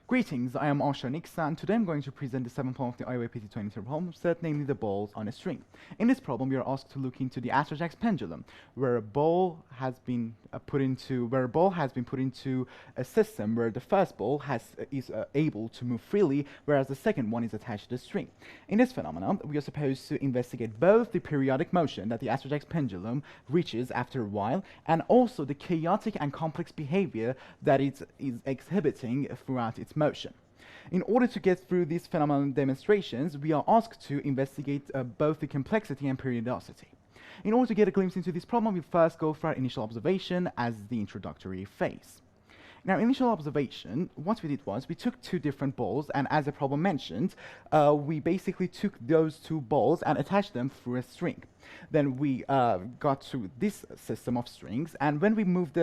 Greetings, I am Arsha Niksa, and today I'm going to present the seventh problem of the O-IYPT 20 problem set, namely the balls on a string. In this problem, we are asked to look into the Arsha pendulum, where a ball has been put into a system where the first ball is able to move freely, whereas the second one is attached to the string. In this phenomenon, we are supposed to investigate both the periodic motion that the Arsha pendulum reaches after a while, and also the chaotic and complex behavior that it is exhibiting throughout its motion. In order to get through these phenomenon demonstrations, we are asked to investigate both the complexity and periodicity. In order to get a glimpse into this problem, we first go for our initial observation as the introductory phase. In our initial observation, what we did was we took two different balls, and as the problem mentioned, we basically took those two balls and attached them through a string. Then we got to this system of strings, and when we moved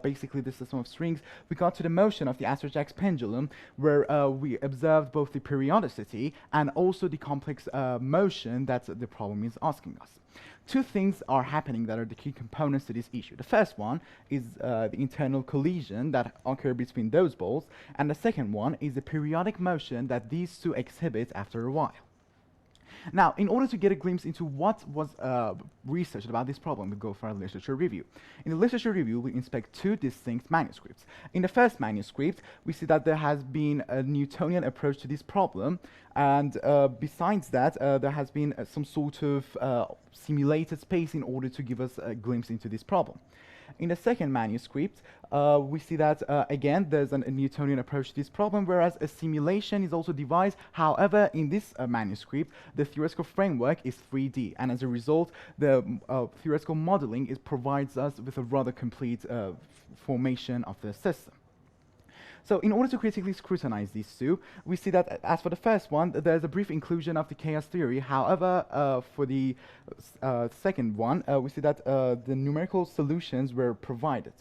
basically the system of strings, we got to the motion of the Arsha pendulum, where we observed both the periodicity and also the complex motion that the problem is asking us. Two things are happening that are the key components to this issue. The first one is the internal collision that occurs between those balls, and the second one is the periodic motion that these two exhibit after a while. Now, in order to get a glimpse into what was researched about this problem, we go for a literature review. In the literature review, we inspect two distinct manuscripts. In the first manuscript, we see that there has been a Newtonian approach to this problem, and besides that, there has been some sort of simulated space in order to give us a glimpse into this problem. In the second manuscript, we see that, again, there's a Newtonian approach to this problem, whereas a simulation is also devised. However, in this manuscript, the theoretical framework is 3D, and as a result, the theoretical modeling provides us with a rather complete formation of the system. So in order to critically scrutinize these two, we see that as for the first one, there's a brief inclusion of the chaos theory. However, for the second one, we see that the numerical solutions were provided.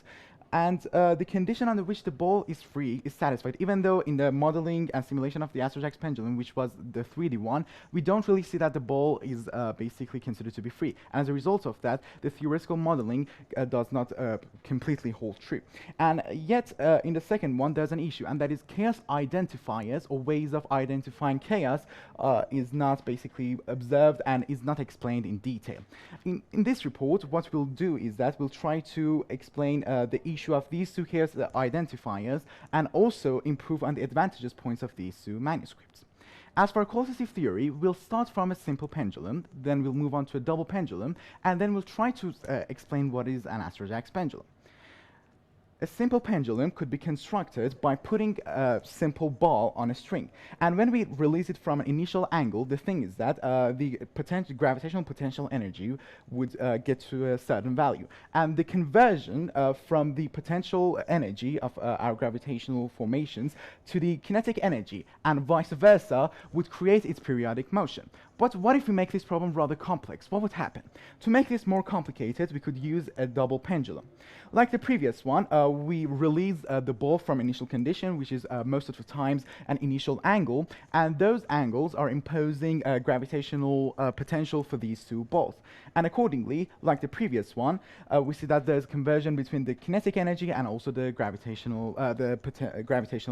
And the condition under which the ball is free is satisfied, even though in the modeling and simulation of the Arsha pendulum, which was the 3D one, we don't really see that the ball is basically considered to be free. And as a result of that, the theoretical modeling does not completely hold true. And yet, in the second one, there's an issue, and that is chaos identifiers, or ways of identifying chaos, is not basically observed and is not explained in detail. In this report, what we'll do is that we'll try to explain the issue of these two chaos identifiers and also improve on the advantages points of these two manuscripts. As for qualitative theory, we'll start from a simple pendulum, then we'll move on to a double pendulum, and then we'll try to explain what is an Arsha pendulum. A simple pendulum could be constructed by putting a simple ball on a string. And when we release it from an initial angle, the thing is that the gravitational potential energy would get to a certain value. And the conversion from the potential energy of our gravitational formations to the kinetic energy and vice versa would create its periodic motion. But what if we make this problem rather complex? What would happen? To make this more complicated, we could use a double pendulum. Like the previous one, we release the ball from initial condition, which is most of the times an initial angle, and those angles are imposing gravitational potential for these two balls. And accordingly, like the previous one, we see that there's conversion between the kinetic energy and also the gravitational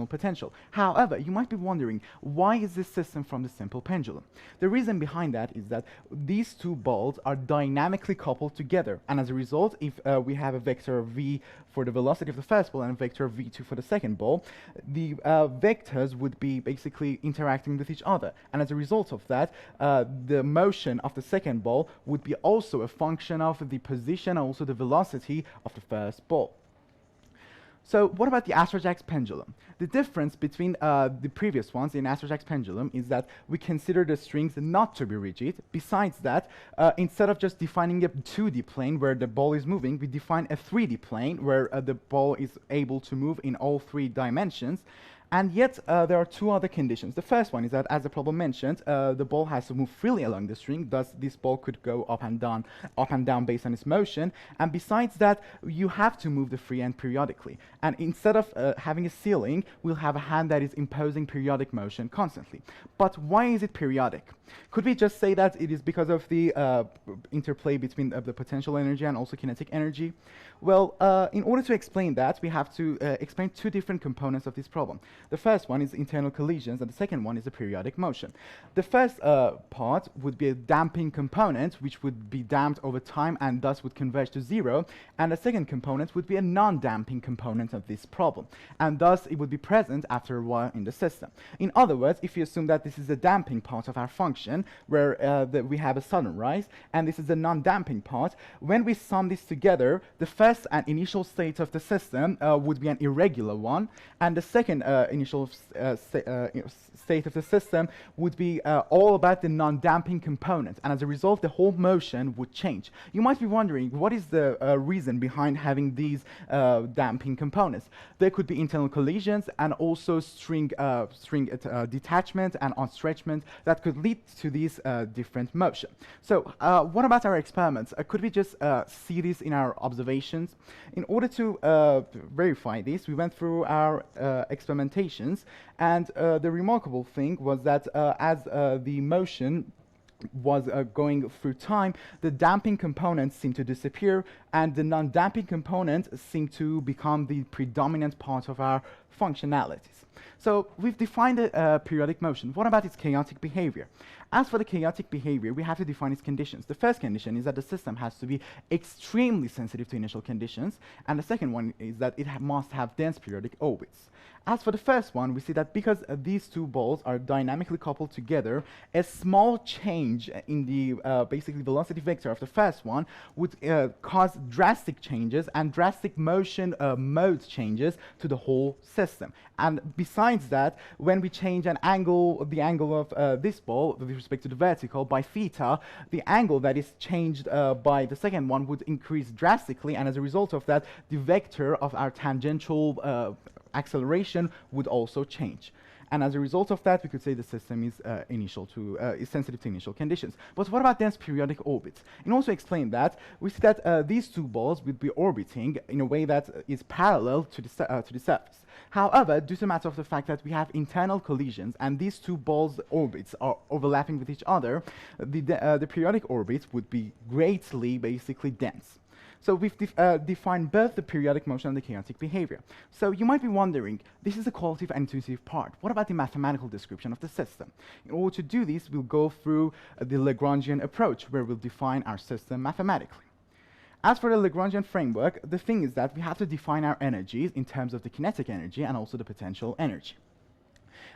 potential. However, you might be wondering, why is this system from the simple pendulum? The reason behind that is that these two balls are dynamically coupled together, and as a result, if we have a vector v for the velocity of the first ball and a vector v2 for the second ball, the vectors would be basically interacting with each other, and as a result of that, the motion of the second ball would be also a function of the position and also the velocity of the first ball. So what about the Arsha pendulum? The difference between the previous ones in Arsha pendulum is that we consider the strings not to be rigid. Besides that, instead of just defining a 2D plane where the ball is moving, we define a 3D plane where the ball is able to move in all three dimensions. And yet, there are two other conditions. The first one is that, as the problem mentioned, the ball has to move freely along the string, thus this ball could go up and down based on its motion. And besides that, you have to move the free end periodically. And instead of having a ceiling, we'll have a hand that is imposing periodic motion constantly. But why is it periodic? Could we just say that it is because of the interplay between the potential energy and also kinetic energy? Well, in order to explain that, we have to explain two different components of this problem. The first one is internal collisions, and the second one is the periodic motion. The first part would be a damping component, which would be damped over time and thus would converge to zero, and the second component would be a non-damping component of this problem, and thus it would be present after a while in the system. In other words, if you assume that this is a damping part of our function, where we have a sudden rise, and this is a non-damping part, when we sum this together, the first and initial state of the system would be an irregular one, and the second initial state of the system would be all about the non-damping component, and as a result, the whole motion would change. You might be wondering, what is the reason behind having these damping components? There could be internal collisions and also string detachment and unstretchment that could lead to these different motion. So what about our experiments? Could we just see this in our observations? In order to verify this, we went through our experimentations, and the remarkable thing was that as the motion was going through time, the damping components seemed to disappear, and the non-damping components seemed to become the predominant part of our functionalities. So we've defined a periodic motion. What about its chaotic behavior? As for the chaotic behavior, we have to define its conditions. The first condition is that the system has to be extremely sensitive to initial conditions, and the second one is that it must have dense periodic orbits. As for the first one, we see that because these two balls are dynamically coupled together, a small change in the basically velocity vector of the first one would cause drastic changes and drastic motion mode changes to the whole system. And besides that, when we change an angle, the angle of this ball with respect to the vertical by theta, the angle that is changed by the second one would increase drastically, and as a result of that, the vector of our tangential acceleration would also change. And as a result of that, we could say the system is is sensitive to initial conditions. But what about dense periodic orbits? In order to explain that, we see that these two balls would be orbiting in a way that is parallel to the surface. However, due to the matter of the fact that we have internal collisions and these two balls' orbits are overlapping with each other, the periodic orbits would be greatly, basically, dense. So we've defined both the periodic motion and the chaotic behavior. So you might be wondering, this is the qualitative and intuitive part. What about the mathematical description of the system? In order to do this, we'll go through the Lagrangian approach, where we'll define our system mathematically. As for the Lagrangian framework, the thing is that we have to define our energies in terms of the kinetic energy and also the potential energy.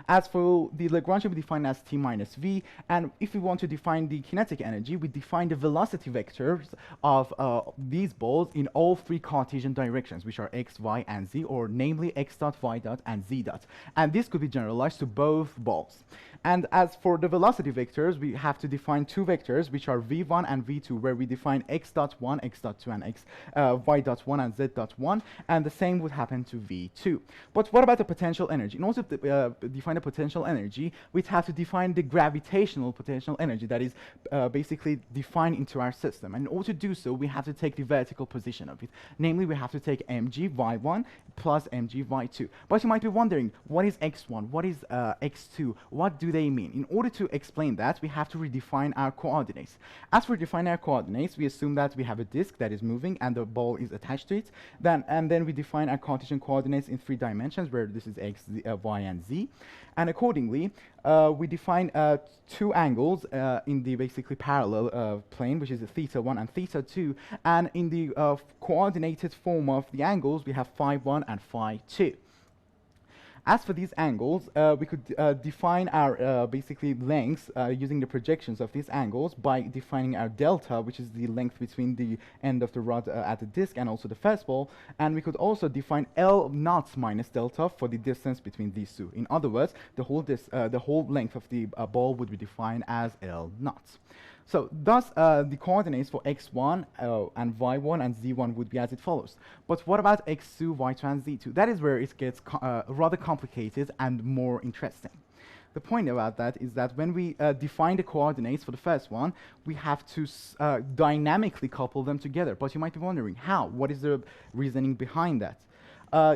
As for the Lagrangian, we define as t minus v, and if we want to define the kinetic energy, we define the velocity vectors of these balls in all three Cartesian directions, which are x, y, and z, or namely x dot, y dot, and z dot. And this could be generalized to both balls. And as for the velocity vectors, we have to define two vectors, which are v1 and v2, where we define x dot 1, x dot 2, and y dot 1 and z dot 1, and the same would happen to v2. But what about the potential energy? In order to define the potential energy, we'd have to define the gravitational potential energy that is basically defined into our system. And in order to do so, we have to take the vertical position of it. Namely, we have to take mg y1 plus mg y2. But you might be wondering, what is x1? What is x2? What do they mean? In order to explain that, we have to redefine our coordinates. As for defining our coordinates, we assume that we have a disk that is moving and the ball is attached to it. And then we define our Cartesian coordinates in 3 dimensions, where this is x, y, and z. And accordingly, we define 2 angles in the basically parallel plane, which is theta 1 and theta 2. And in the coordinated form of the angles, we have phi 1 and phi 2. As for these angles, we could define our basically lengths using the projections of these angles by defining our delta, which is the length between the end of the rod at the disk and also the first ball. And we could also define L naught minus delta for the distance between these two. In other words, the whole length of the ball would be defined as L naught. So thus, the coordinates for x1 and y1 and z1 would be as it follows. But what about x2, y2, and z2? That is where it gets rather complicated and more interesting. The point about that is that when we define the coordinates for the first one, we have to dynamically couple them together. But you might be wondering, how? What is the reasoning behind that?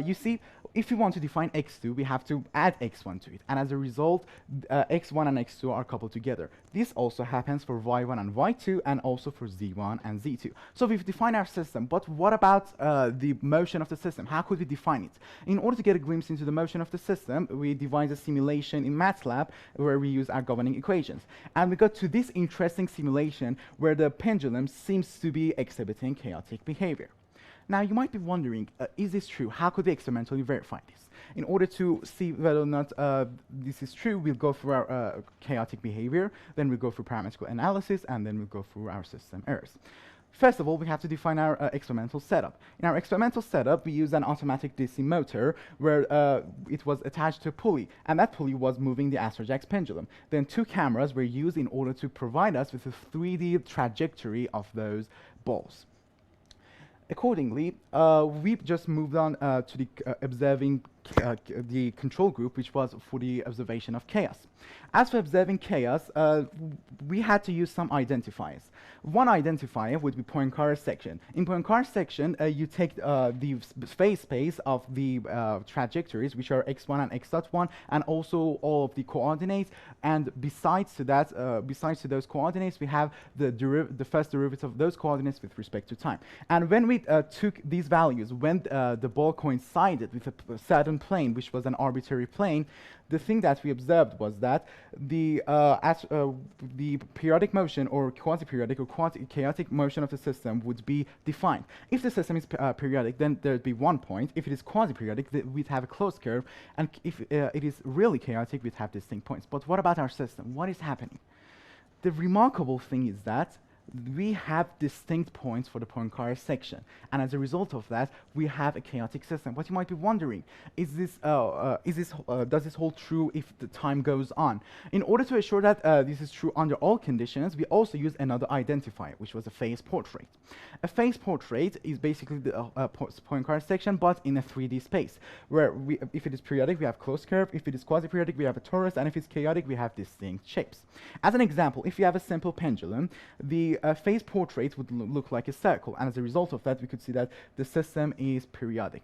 You see, if we want to define x2, we have to add x1 to it, and as a result, x1 and x2 are coupled together. This also happens for y1 and y2, and also for z1 and z2. So we've defined our system, but what about the motion of the system? How could we define it? In order to get a glimpse into the motion of the system, we devised a simulation in MATLAB where we use our governing equations. And we got to this interesting simulation where the pendulum seems to be exhibiting chaotic behavior. Now, you might be wondering, is this true? How could we experimentally verify this? In order to see whether or not this is true, we'll go through our chaotic behavior, then we'll go through parametric analysis, and then we'll go through our system errors. First of all, we have to define our experimental setup. In our experimental setup, we use an automatic DC motor where it was attached to a pulley, and that pulley was moving the Arsha pendulum. Then 2 cameras were used in order to provide us with a 3D trajectory of those balls. Accordingly, we just moved on to the observing the control group, which was for the observation of chaos. As for observing chaos, we had to use some identifiers. One identifier would be Poincare section. In Poincare section, you take the phase space of the trajectories, which are x1 and x.1, and also all of the coordinates. And besides to that, besides to those coordinates, we have the first derivative of those coordinates with respect to time. And when we took these values, when the ball coincided with a certain plane, which was an arbitrary plane, the thing that we observed was that the periodic motion or quasi-periodic or quasi-chaotic motion of the system would be defined. If the system is periodic, then there would be 1 point. If it is quasi-periodic, we'd have a closed curve. And if it is really chaotic, we'd have distinct points. But what about our system? What is happening? The remarkable thing is that we have distinct points for the Poincare section, and as a result of that, we have a chaotic system. What you might be wondering is this: does this hold true if the time goes on? In order to assure that this is true under all conditions, we also use another identifier, which was a phase portrait. A phase portrait is basically the Poincare section, but in a 3D space, where if it is periodic, we have closed curve; if it is quasi-periodic, we have a torus; and if it's chaotic, we have distinct shapes. As an example, if you have a simple pendulum, the phase portrait would look like a circle, and as a result of that, we could see that the system is periodic.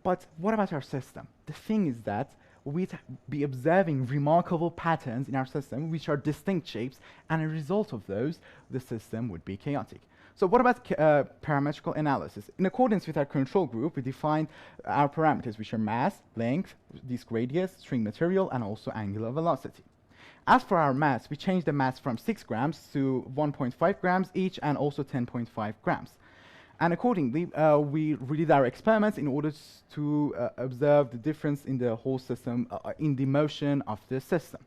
But what about our system? The thing is that we'd be observing remarkable patterns in our system, which are distinct shapes, and as a result of those, the system would be chaotic. So what about parametrical analysis? In accordance with our control group, we defined our parameters, which are mass, length, disk radius, string material, and also angular velocity. As for our mass, we changed the mass from 6 grams to 1.5 grams each, and also 10.5 grams. And accordingly, we redid our experiments in order to observe the difference in the whole system, in the motion of the system.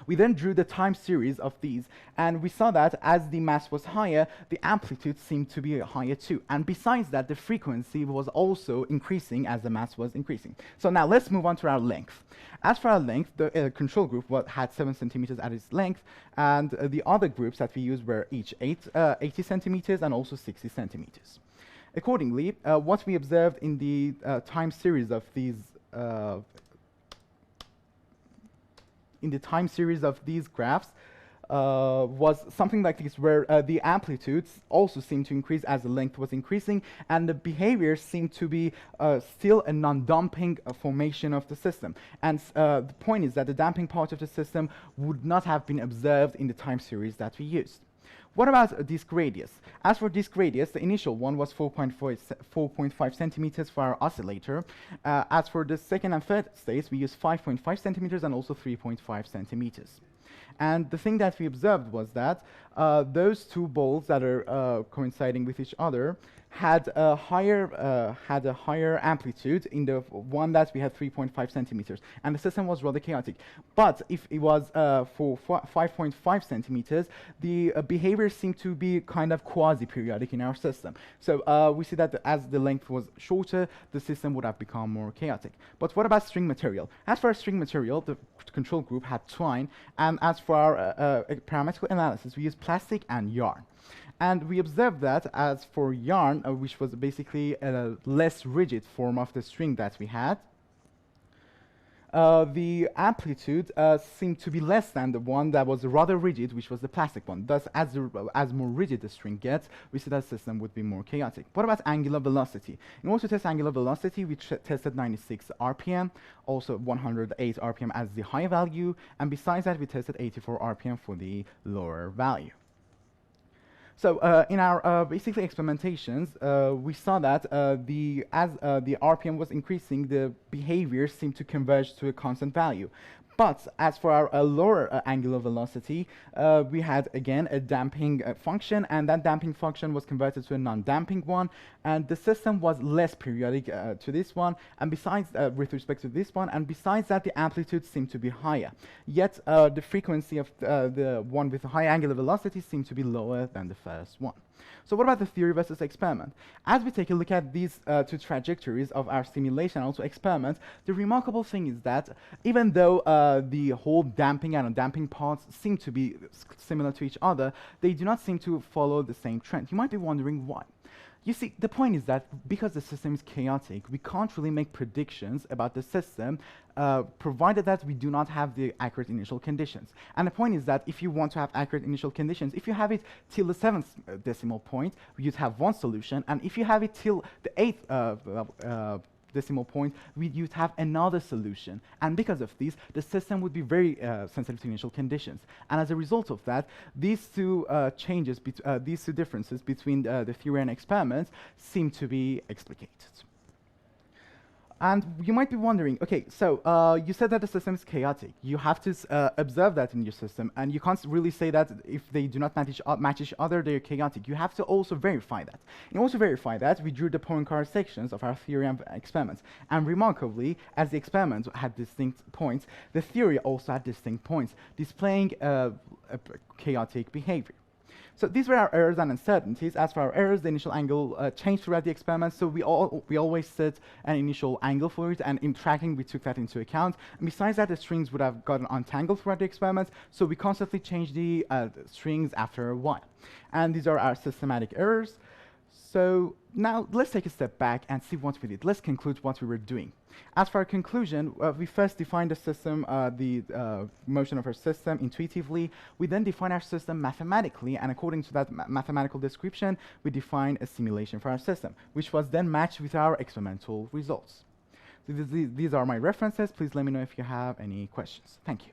We then drew the time series of these, and we saw that as the mass was higher, the amplitude seemed to be higher too. And besides that, the frequency was also increasing as the mass was increasing. So now let's move on to our length. As for our length, the control group had 7 centimeters at its length, and the other groups that we used were each 80 centimeters and also 60 centimeters. Accordingly, what we observed in the time series of these graphs was something like this, where the amplitudes also seemed to increase as the length was increasing, and the behavior seemed to be still a non-damping formation of the system. And the point is that the damping part of the system would not have been observed in the time series that we used. What about disk radius? As for disk radius, the initial one was 4.5 centimeters for our oscillator. As for the second and third states, we used 5.5 centimeters and also 3.5 centimeters. And the thing that we observed was that those 2 balls that are coinciding with each other had a higher amplitude in the one that we had 3.5 centimeters, and the system was rather chaotic. But if it was for 5.5 centimeters, the behavior seemed to be kind of quasi-periodic in our system. So we see that as the length was shorter, the system would have become more chaotic. But what about string material? As for our string material, the control group had twine, and as for our parametrical analysis, we used plastic and yarn. And we observed that as for yarn, which was basically a less rigid form of the string that we had, the amplitude seemed to be less than the one that was rather rigid, which was the plastic one. Thus, as more rigid the string gets, we see that the system would be more chaotic. What about angular velocity? In order to test angular velocity, we tested 96 RPM, also 108 RPM as the high value, and besides that, we tested 84 RPM for the lower value. So in our basically experimentations, we saw that as the RPM was increasing, the behavior seemed to converge to a constant value. But as for our lower angular velocity, we had again a damping function, and that damping function was converted to a non-damping one, and the system was less periodic to this one, and besides with respect to this one, and besides that, the amplitude seemed to be higher. Yet the frequency of the one with a high angular velocity seemed to be lower than the first one. So what about the theory versus experiment? As we take a look at these two trajectories of our simulation and also experiment, the remarkable thing is that even though the whole damping and undamping parts seem to be similar to each other, they do not seem to follow the same trend. You might be wondering why. You see, the point is that because the system is chaotic, we can't really make predictions about the system, provided that we do not have the accurate initial conditions. And the point is that if you want to have accurate initial conditions, if you have it till the 7th decimal point, you'd have one solution, and if you have it till the 8th decimal point, you'd have another solution. And because of this, the system would be very sensitive to initial conditions. And as a result of that, these two these two differences between the theory and experiments seem to be explicated. And you might be wondering, okay, so you said that the system is chaotic. You have to observe that in your system, and you can't really say that if they do not match each other, they're chaotic. You have to also verify that. In order to verify that, we drew the Poincare sections of our theory and experiments. And remarkably, as the experiments had distinct points, the theory also had distinct points, displaying a chaotic behavior. So these were our errors and uncertainties. As for our errors, the initial angle changed throughout the experiment, so we always set an initial angle for it, and in tracking we took that into account. And besides that, the strings would have gotten untangled throughout the experiment, so we constantly changed the strings after a while. And these are our systematic errors. So now let's take a step back and see what we did. Let's conclude what we were doing. As for our conclusion, we first defined the system, the motion of our system intuitively. We then define our system mathematically, and according to that mathematical description, we define a simulation for our system, which was then matched with our experimental results. So these are my references. Please let me know if you have any questions. Thank you.